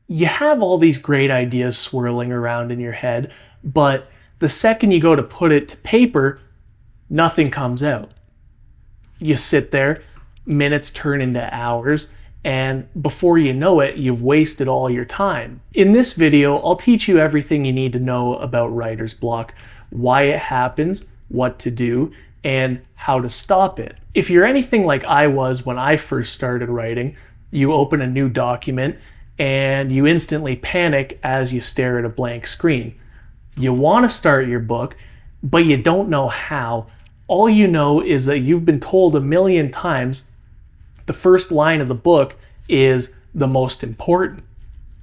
You have all these great ideas swirling around in your head, but the second you go to put it to paper, nothing comes out. You sit there, minutes turn into hours, and before you know it, you've wasted all your time. In this video, I'll teach you everything you need to know about writer's block, why it happens, what to do, and how to stop it. If you're anything like I was when I first started writing, you open a new document and you instantly panic as you stare at a blank screen. You want to start your book, but you don't know how. All you know is that you've been told a million times the first line of the book is the most important.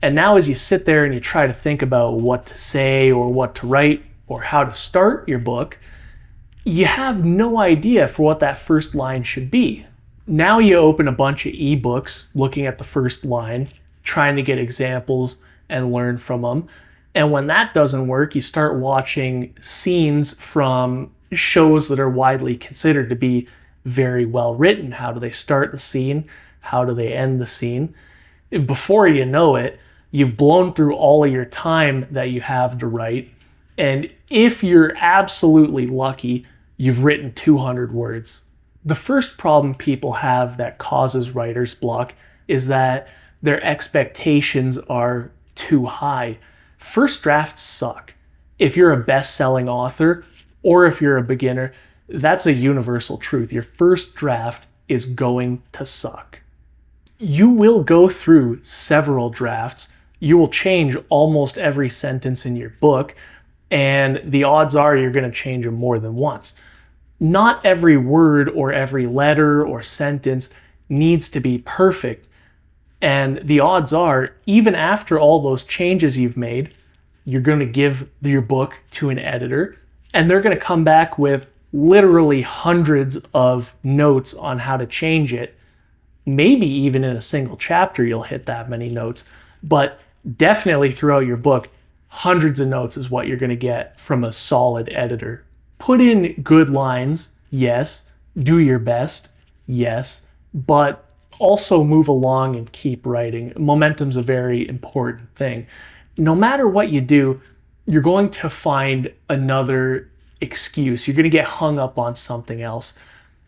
And now as you sit there and you try to think about what to say or what to write or how to start your book, you have no idea for what that first line should be. Now you open a bunch of ebooks looking at the first line, trying to get examples and learn from them. And when that doesn't work, you start watching scenes from shows that are widely considered to be very well written. How do they start the scene? How do they end the scene? Before you know it, you've blown through all of your time that you have to write. And if you're absolutely lucky, you've written 200 words. The first problem people have that causes writer's block is that their expectations are too high. First drafts suck. If you're a best-selling author or if you're a beginner, that's a universal truth. Your first draft is going to suck. You will go through several drafts. You will change almost every sentence in your book, and the odds are you're going to change them more than once. Not every word or every letter or sentence needs to be perfect. And the odds are, even after all those changes you've made, you're going to give your book to an editor, and they're going to come back with literally hundreds of notes on how to change it. Maybe even in a single chapter you'll hit that many notes, but definitely throughout your book, hundreds of notes is what you're going to get from a solid editor. Put in good lines, yes. Do your best, yes. But also move along and keep writing. Momentum's a very important thing. No matter what you do, you're going to find another excuse. You're going to get hung up on something else.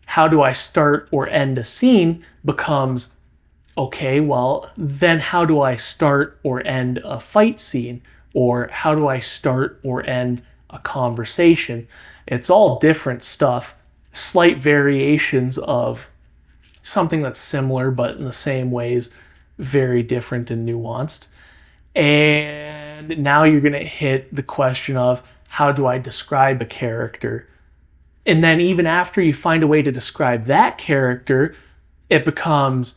How do I start or end a scene becomes, okay, well, then how do I start or end a fight scene? Or how do I start or end a conversation? It's all different stuff, slight variations of something that's similar, but in the same ways, very different and nuanced. And now you're going to hit the question of, how do I describe a character? And then even after you find a way to describe that character, it becomes,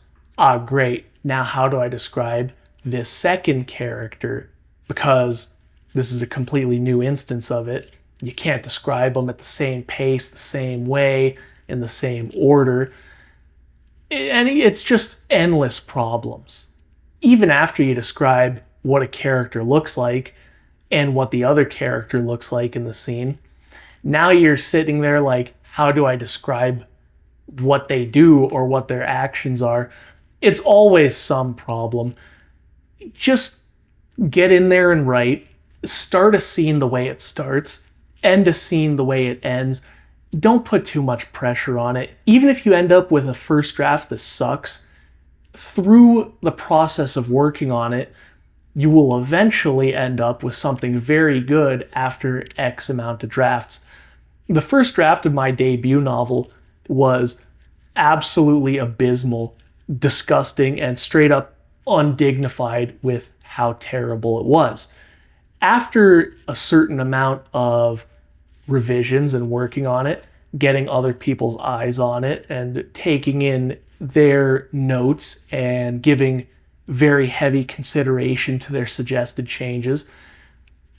great. Now how do I describe this second character? Because this is a completely new instance of it. You can't describe them at the same pace, the same way, in the same order. And it's just endless problems. Even after you describe what a character looks like and what the other character looks like in the scene, now you're sitting there like, how do I describe what they do or what their actions are? It's always some problem. Just get in there and write. Start a scene the way it starts. End a scene the way it ends. Don't put too much pressure on it. Even if you end up with a first draft that sucks, through the process of working on it, you will eventually end up with something very good after X amount of drafts. The first draft of my debut novel was absolutely abysmal, disgusting, and straight up undignified with how terrible it was. After a certain amount of revisions and working on it, getting other people's eyes on it and taking in their notes and giving very heavy consideration to their suggested changes,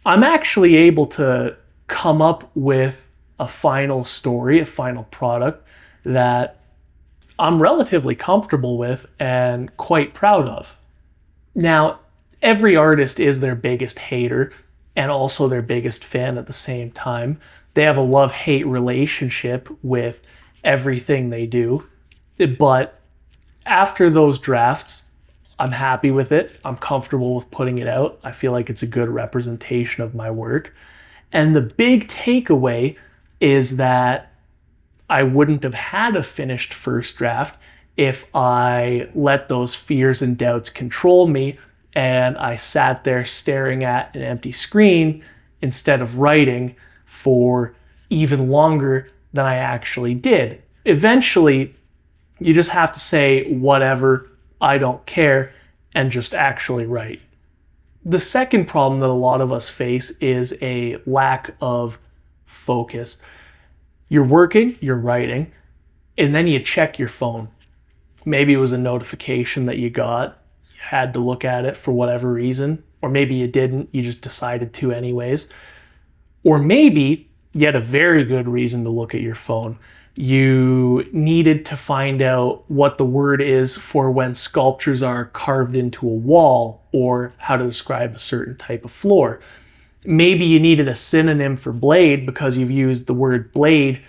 I'm actually able to come up with a final story, a final product that I'm relatively comfortable with and quite proud of. Now, every artist is their biggest hater and also their biggest fan at the same time. They have a love-hate relationship with everything they do. But after those drafts, I'm happy with it. I'm comfortable with putting it out. I feel like it's a good representation of my work. And the big takeaway is that I wouldn't have had a finished first draft if I let those fears and doubts control me and I sat there staring at an empty screen instead of writing for even longer than I actually did. Eventually, you just have to say, whatever, I don't care, and just actually write. The second problem that a lot of us face is a lack of focus. You're working, you're writing, and then you check your phone. Maybe it was a notification that you got, you had to look at it for whatever reason, or maybe you didn't, you just decided to anyways. Or maybe you had a very good reason to look at your phone. You needed to find out what the word is for when sculptures are carved into a wall, or how to describe a certain type of floor. Maybe you needed a synonym for blade because you've used the word blade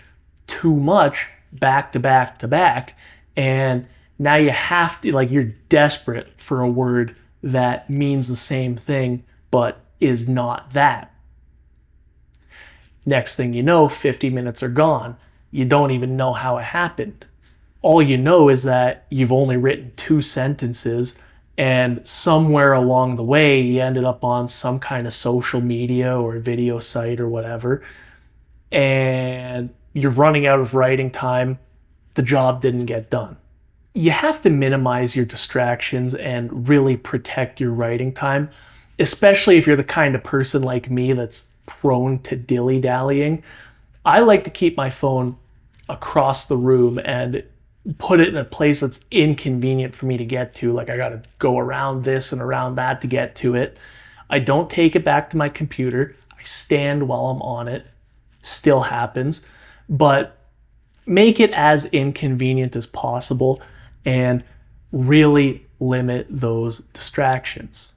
too much back to back to back, and now you have to, like, you're desperate for a word that means the same thing but is not that. Next thing you know, 50 minutes are gone. You don't even know how it happened. All you know is that you've only written 2 sentences, and somewhere along the way you ended up on some kind of social media or video site or whatever, and you're running out of writing time. The job didn't get done. You have to minimize your distractions and really protect your writing time, especially if you're the kind of person like me that's prone to dilly-dallying. I like to keep my phone across the room and put it in a place that's inconvenient for me to get to. Like, I gotta go around this and around that to get to it. I don't take it back to my computer. I stand while I'm on it. Still happens. But make it as inconvenient as possible and really limit those distractions.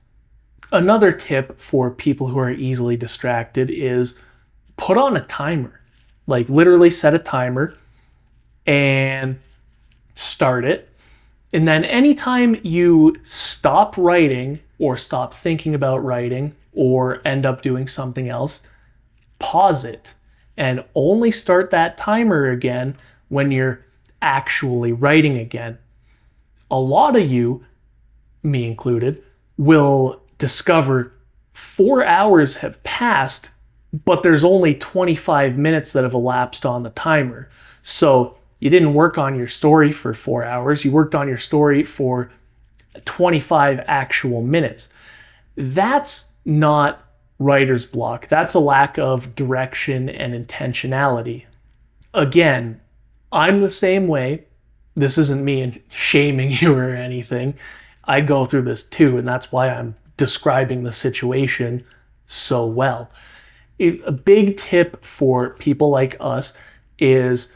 Another tip for people who are easily distracted is put on a timer. Like, literally set a timer and start it. And then anytime you stop writing or stop thinking about writing or end up doing something else, pause it and only start that timer again when you're actually writing again. A lot of you, me included, will discover 4 hours have passed, but there's only 25 minutes that have elapsed on the timer. So you didn't work on your story for 4 hours, you worked on your story for 25 actual minutes. That's not writer's block. That's a lack of direction and intentionality. Again, I'm the same way. This isn't me shaming you or anything. I go through this too, and that's why I'm describing the situation so well. A big tip for people like us is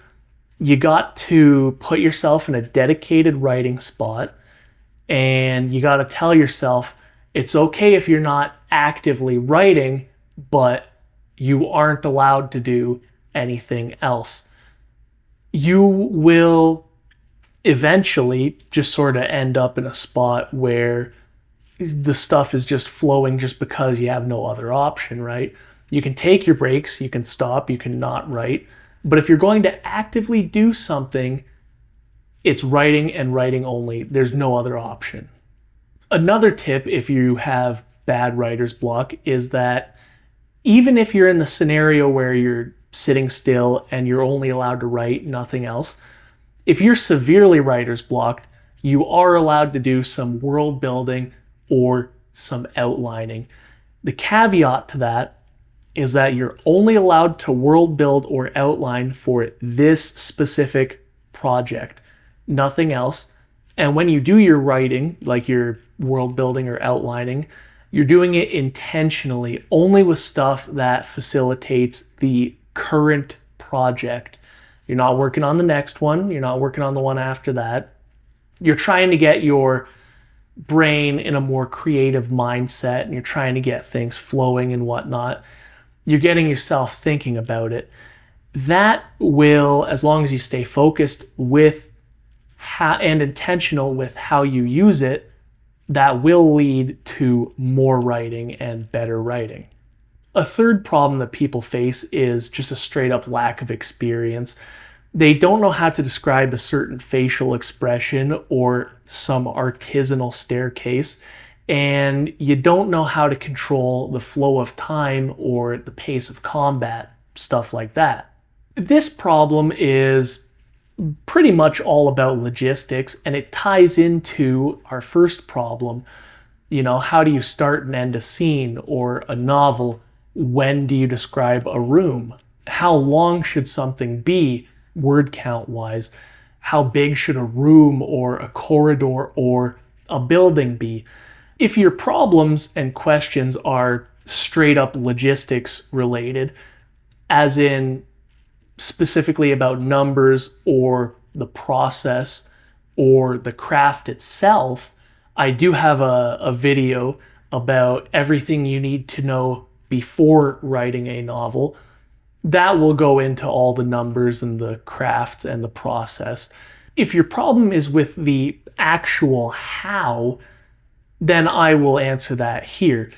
you got to put yourself in a dedicated writing spot, and you got to tell yourself it's okay if you're not actively writing, but you aren't allowed to do anything else. You will eventually just sort of end up in a spot where the stuff is just flowing just because you have no other option, right? You can take your breaks, you can stop, you can not write. But if you're going to actively do something, it's writing and writing only. There's no other option. Another tip, if you have bad writer's block, is that even if you're in the scenario where you're sitting still and you're only allowed to write, nothing else, if you're severely writer's blocked, you are allowed to do some world building or some outlining. The caveat to that is that you're only allowed to world build or outline for this specific project, nothing else. And when you do your writing, like your world building or outlining, you're doing it intentionally, only with stuff that facilitates the current project. You're not working on the next one. You're not working on the one after that. You're trying to get your brain in a more creative mindset, and you're trying to get things flowing and whatnot. You're getting yourself thinking about it. That will, as long as you stay focused with and intentional with how you use it, that will lead to more writing and better writing. A third problem that people face is just a straight up lack of experience. They don't know how to describe a certain facial expression or some artisanal staircase, and you don't know how to control the flow of time or the pace of combat, stuff like that. This problem is pretty much all about logistics, and it ties into our first problem. How do you start and end a scene or a novel? When do you describe a room? How long should something be, word count wise? How big should a room or a corridor or a building be? If your problems and questions are straight up logistics related, as in specifically about numbers or the process or the craft itself, I do have a video about everything you need to know before writing a novel. That will go into all the numbers and the craft and the process. If your problem is with the actual how, then I will answer that here.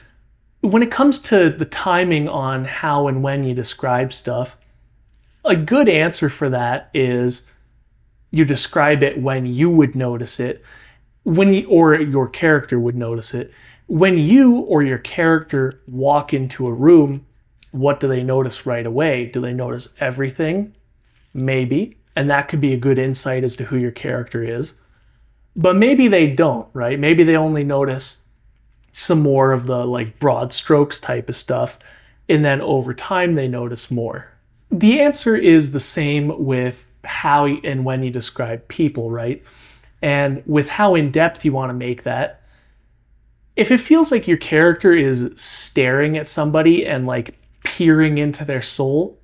When it comes to the timing on how and when you describe stuff, a good answer for that is you describe it when you would notice it, or your character would notice it. When you or your character walk into a room, what do they notice right away? Do they notice everything? Maybe. And that could be a good insight as to who your character is. But maybe they don't, right? Maybe they only notice some more of the broad strokes type of stuff, and then over time they notice more. The answer is the same with how and when you describe people, right? And with how in depth you want to make that, if it feels like your character is staring at somebody and peering into their soul,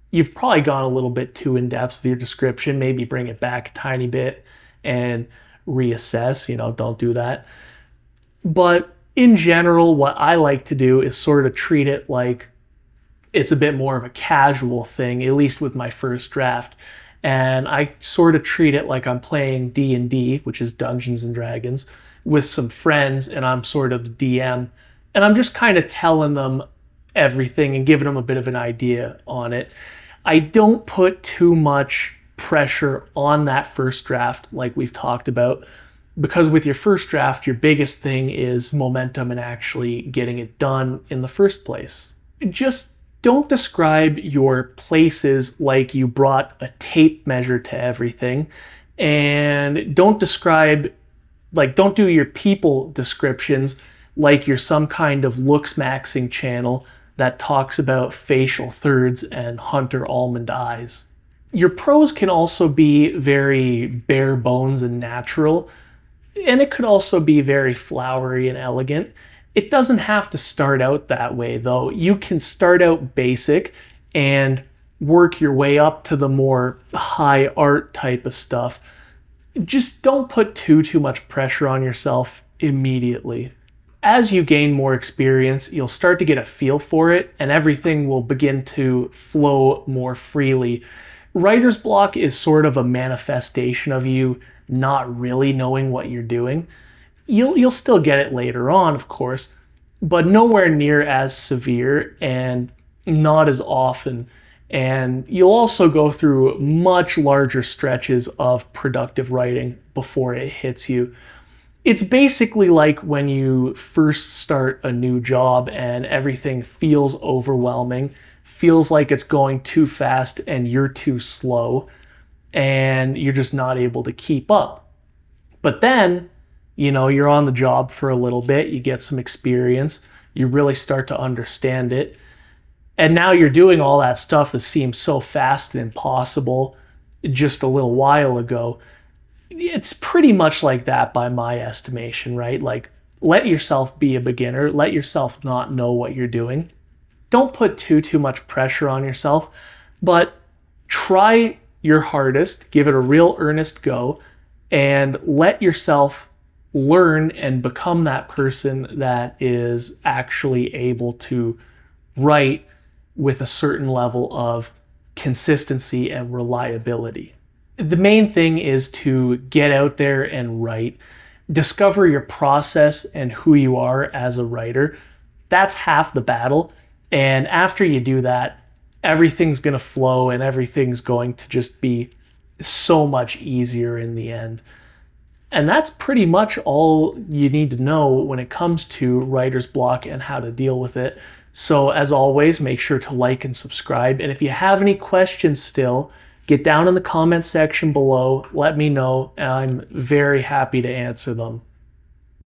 you've probably gone a little bit too in depth with your description. Maybe bring it back a tiny bit and reassess. Don't do that. But in general, what I like to do is sort of treat it like it's a bit more of a casual thing, at least with my first draft. And I sort of treat it like I'm playing D&D, which is Dungeons and Dragons, with some friends, and I'm sort of the DM. And I'm just kind of telling them everything and giving them a bit of an idea on it. I don't put too much pressure on that first draft like we've talked about, because with your first draft, your biggest thing is momentum and actually getting it done in the first place. Just don't describe your places like you brought a tape measure to everything, and don't do your people descriptions like you're some kind of looks maxing channel that talks about facial thirds and hunter almond eyes. Your prose can also be very bare bones and natural, and it could also be very flowery and elegant. It doesn't have to start out that way, though. You can start out basic and work your way up to the more high art type of stuff. Just don't put too much pressure on yourself immediately. As you gain more experience, you'll start to get a feel for it, and everything will begin to flow more freely. Writer's block is sort of a manifestation of you not really knowing what you're doing. You'll still get it later on, of course, but nowhere near as severe and not as often. And you'll also go through much larger stretches of productive writing before it hits you. It's basically like when you first start a new job and everything feels overwhelming, feels like it's going too fast and you're too slow, and you're just not able to keep up. But then, you're on the job for a little bit, you get some experience, you really start to understand it, and now you're doing all that stuff that seemed so fast and impossible just a little while ago. It's pretty much like that by my estimation, right? Let yourself be a beginner, let yourself not know what you're doing. Don't put too much pressure on yourself, but try your hardest, give it a real earnest go, and let yourself learn and become that person that is actually able to write with a certain level of consistency and reliability. The main thing is to get out there and write. discover your process and who you are as a writer. That's half the battle. And after you do that, everything's going to flow and everything's going to just be so much easier in the end. And that's pretty much all you need to know when it comes to writer's block and how to deal with it. So as always, make sure to like and subscribe. And if you have any questions still, get down in the comment section below. Let me know. I'm very happy to answer them.